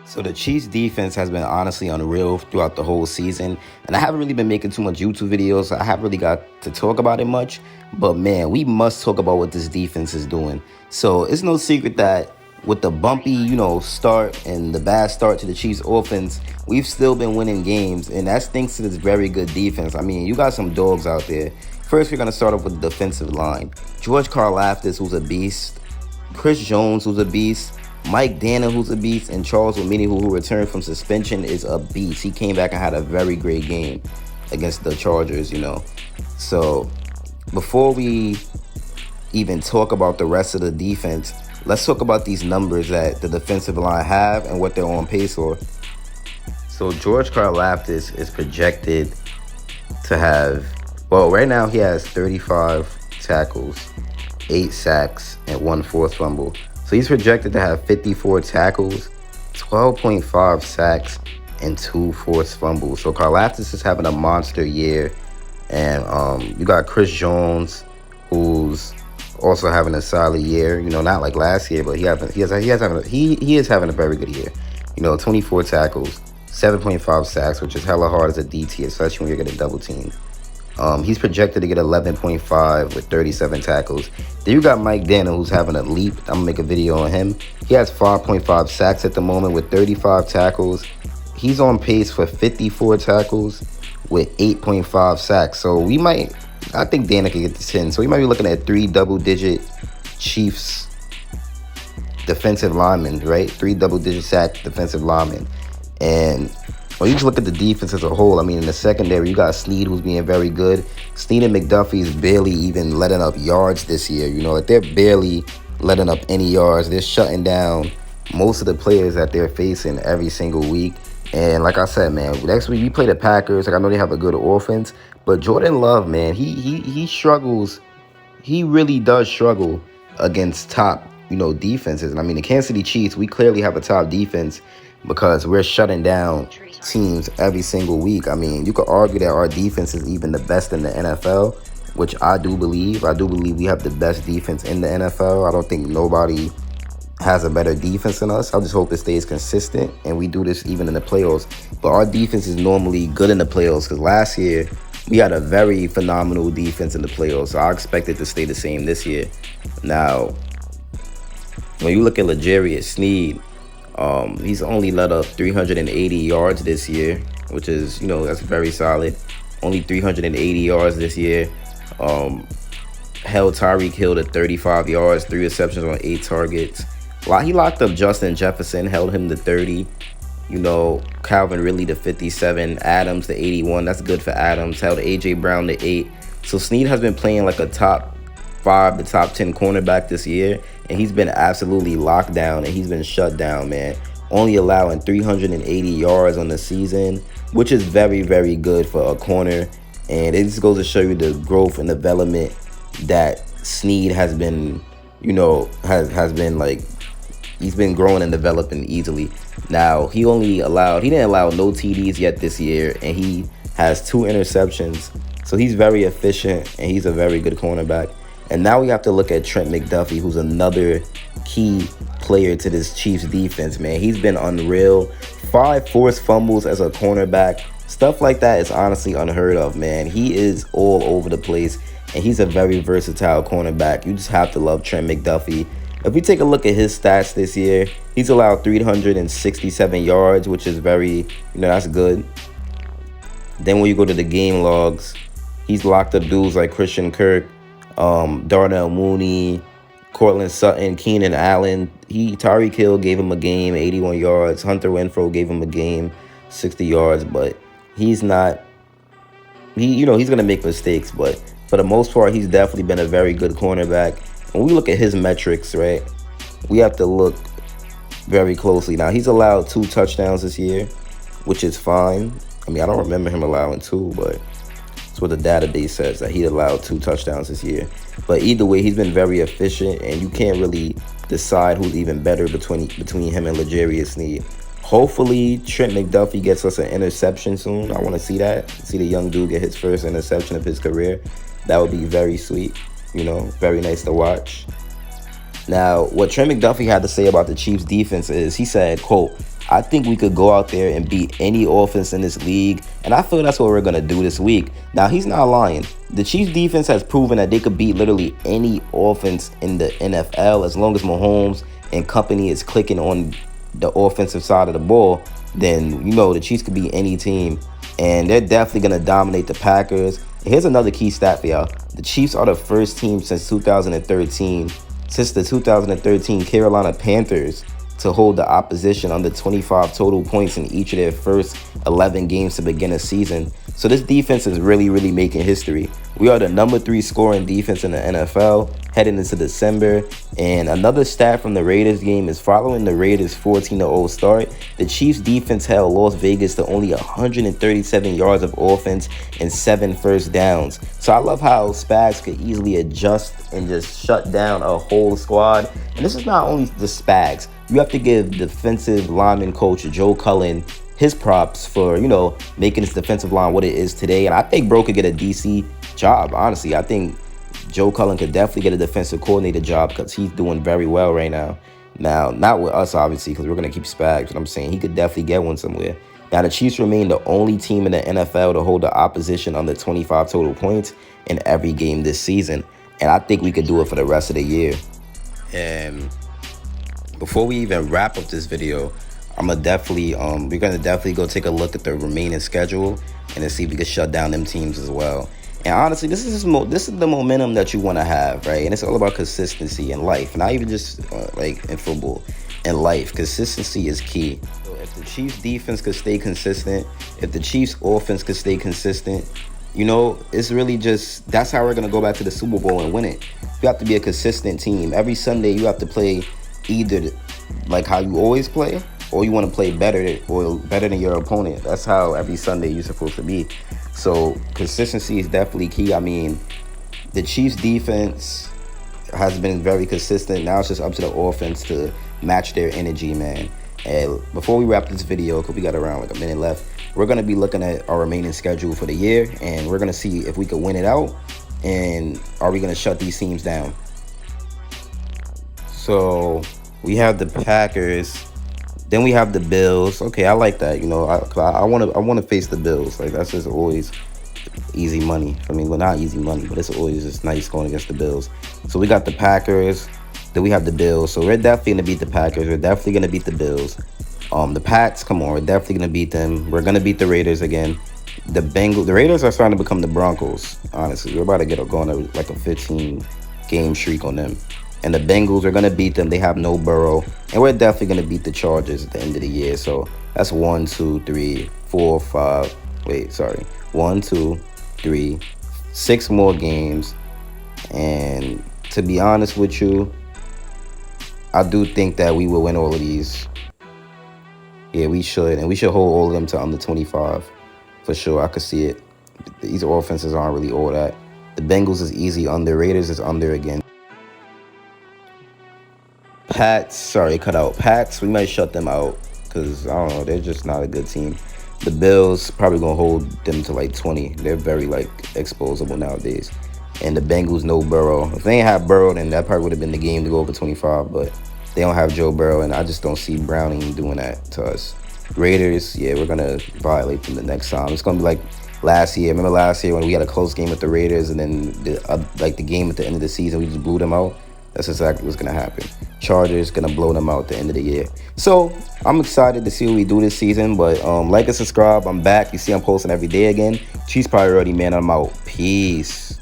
So the Chiefs defense has been honestly unreal throughout the whole season. And I haven't really been making too much YouTube videos. So I haven't really got to talk about it much. But man, we must talk about what this defense is doing. So it's no secret that with the bumpy, start and the bad start to the Chiefs offense, we've still been winning games. And that's thanks to this very good defense. I mean, you got some dogs out there. First, we're going to start off with the defensive line. George Karlaftis, who's a beast. Chris Jones, who's a beast. Mike Danna, who's a beast, and Charles Omeni, who returned from suspension, is a beast. He came back and had a very great game against the Chargers, So before we even talk about the rest of the defense, let's talk about these numbers that the defensive line have and what they're on pace for. So George Karlaftis is projected to have, right now he has 35 tackles, 8 sacks, and 1 forced fumble. So he's projected to have 54 tackles, 12.5 sacks, and 2 forced fumbles. So Karlaftis is having a monster year. And you got Chris Jones, who's also having a solid year. Not like last year, but he is having a very good year. 24 tackles, 7.5 sacks, which is hella hard as a DT, especially when you're getting double teamed. He's projected to get 11.5 with 37 tackles. Then you got Mike Danna, who's having a leap. I'm going to make a video on him. He has 5.5 sacks at the moment with 35 tackles. He's on pace for 54 tackles with 8.5 sacks. So I think Danna could get to 10. So we might be looking at 3 double-digit Chiefs defensive linemen, right? 3 double-digit sack defensive linemen. And when you just look at the defense as a whole, I mean, in the secondary, you got Sneed, who's being very good. Sneed and McDuffie is barely even letting up yards this year. They're barely letting up any yards. They're shutting down most of the players that they're facing every single week. And like I said, man, next week we play the Packers. Like, I know they have a good offense, but Jordan Love, man, he struggles. He really does struggle against top, defenses. And I mean, the Kansas City Chiefs, we clearly have a top defense because we're shutting down teams every single week. I mean, you could argue that our defense is even the best in the NFL, which I do believe. I do believe we have the best defense in the NFL. I don't think nobody has a better defense than us. I just hope it stays consistent and we do this even in the playoffs. But our defense is normally good in the playoffs because last year we had a very phenomenal defense in the playoffs. So I expect it to stay the same this year. Now, when you look at L'Jarius Sneed, he's only let up 380 yards this year, which is, that's very solid. Only 380 yards this year. Held Tyreek Hill to 35 yards, 3 receptions on 8 targets. He locked up Justin Jefferson, held him to 30. Calvin Ridley to 57, Adams to 81. That's good for Adams. Held A.J. Brown to 8. So Sneed has been playing like a top 5 to top 10 cornerback this year, and he's been absolutely locked down and he's been shut down, man. Only allowing 380 yards on the season, which is very, very good for a corner. And it just goes to show you the growth and development that Sneed has been, has been like, he's been growing and developing easily. Now, he didn't allow no TDs yet this year, and he has 2 interceptions. So he's very efficient and he's a very good cornerback. And now we have to look at Trent McDuffie, who's another key player to this Chiefs defense, man. He's been unreal. 5 forced fumbles as a cornerback. Stuff like that is honestly unheard of, man. He is all over the place, and he's a very versatile cornerback. You just have to love Trent McDuffie. If we take a look at his stats this year, he's allowed 367 yards, which is very, that's good. Then when you go to the game logs, he's locked up dudes like Christian Kirk, Darnell Mooney, Cortland Sutton, Keenan Allen. Tyreek Hill gave him a game, 81 yards. Hunter Renfrow gave him a game, 60 yards. But he's not, he's going to make mistakes. But for the most part, he's definitely been a very good cornerback. When we look at his metrics, right, we have to look very closely. Now, he's allowed 2 touchdowns this year, which is fine. I mean, I don't remember him allowing 2, but that's what the database says, that he allowed 2 touchdowns this year. But either way, he's been very efficient, and you can't really decide who's even better between him and L'Jarius Sneed. Hopefully, Trent McDuffie gets us an interception soon. I want to see that. See the young dude get his first interception of his career. That would be very sweet. Very nice to watch. Now, what Trent McDuffie had to say about the Chiefs defense is he said, quote, I think we could go out there and beat any offense in this league, and I feel that's what we're going to do this week. Now, he's not lying. The Chiefs defense has proven that they could beat literally any offense in the NFL as long as Mahomes and company is clicking on the offensive side of the ball. Then, you know, the Chiefs could beat any team, and they're definitely going to dominate the Packers. And here's another key stat for y'all. The Chiefs are the first team since 2013, since the 2013 Carolina Panthers, to hold the opposition under 25 total points in each of their first 11 games to begin a season. So this defense is really, really making history. We are the #3 scoring defense in the NFL heading into December. And another stat from the Raiders game is following the Raiders' 14-0 start, the Chiefs defense held Las Vegas to only 137 yards of offense and 7 first downs. So I love how Spags could easily adjust and just shut down a whole squad. And this is not only the Spags. You have to give defensive lineman coach Joe Cullen his props for, you know, making his defensive line what it is today. And I think bro could get a DC job, honestly. I think Joe Cullen could definitely get a defensive coordinator job because he's doing very well right now. Now, not with us, obviously, because we're going to keep Spags, but I'm saying he could definitely get one somewhere. Now, the Chiefs remain the only team in the NFL to hold the opposition under 25 total points in every game this season. And I think we could do it for the rest of the year. And before we even wrap up this video, we're gonna definitely go take a look at the remaining schedule and then see if we can shut down them teams as well. And honestly, this is the momentum that you want to have, right? And it's all about consistency in life, not even just like in football. In life, consistency is key. So if the Chiefs defense could stay consistent, if the Chiefs offense could stay consistent, you know, it's really just, that's how we're gonna go back to the Super Bowl and win it. You have to be a consistent team. Every Sunday you have to play either like how you always play, or you want to play better than your opponent. That's how every Sunday you're supposed to be. So consistency is definitely key. I mean, the Chiefs defense has been very consistent. Now it's just up to the offense to match their energy, man. And before we wrap this video, because we got around like a minute left, we're going to be looking at our remaining schedule for the year, and we're going to see if we can win it out, and are we going to shut these teams down. So we have the Packers, then we have the Bills. Okay, I like that. You know, I want to face the Bills. Like, that's just always easy money for me. Well, not easy money, but it's always just nice going against the Bills. So we got the Packers, then we have the Bills. So we're definitely gonna beat the Packers. We're definitely gonna beat the Bills. The Pats, come on, we're definitely gonna beat them. We're gonna beat the Raiders again. The Raiders are starting to become the Broncos. Honestly, we're about to get going on like a 15-game streak on them. And the Bengals are going to beat them. They have no Burrow. And we're definitely going to beat the Chargers at the end of the year. So that's 1, 2, 3, 4, 5. Wait, sorry. 1, 2, 3, 6 more games. And to be honest with you, I do think that we will win all of these. Yeah, we should. And we should hold all of them to under 25. For sure. I could see it. These offenses aren't really all that. The Bengals is easy under. Raiders is under again. Pats, we might shut them out because, I don't know, they're just not a good team. The Bills, probably going to hold them to like 20. They're very, like, exposable nowadays. And the Bengals, no Burrow. If they ain't have Burrow, then that probably would have been the game to go over 25. But they don't have Joe Burrow, and I just don't see Browning doing that to us. Raiders, yeah, we're going to violate them the next time. It's going to be like last year. Remember last year when we had a close game with the Raiders, and then the game at the end of the season, we just blew them out? That's exactly what's going to happen. Chargers going to blow them out at the end of the year. So I'm excited to see what we do this season. But like and subscribe. I'm back. You see I'm posting every day again. Chiefs priority, man. I'm out. Peace.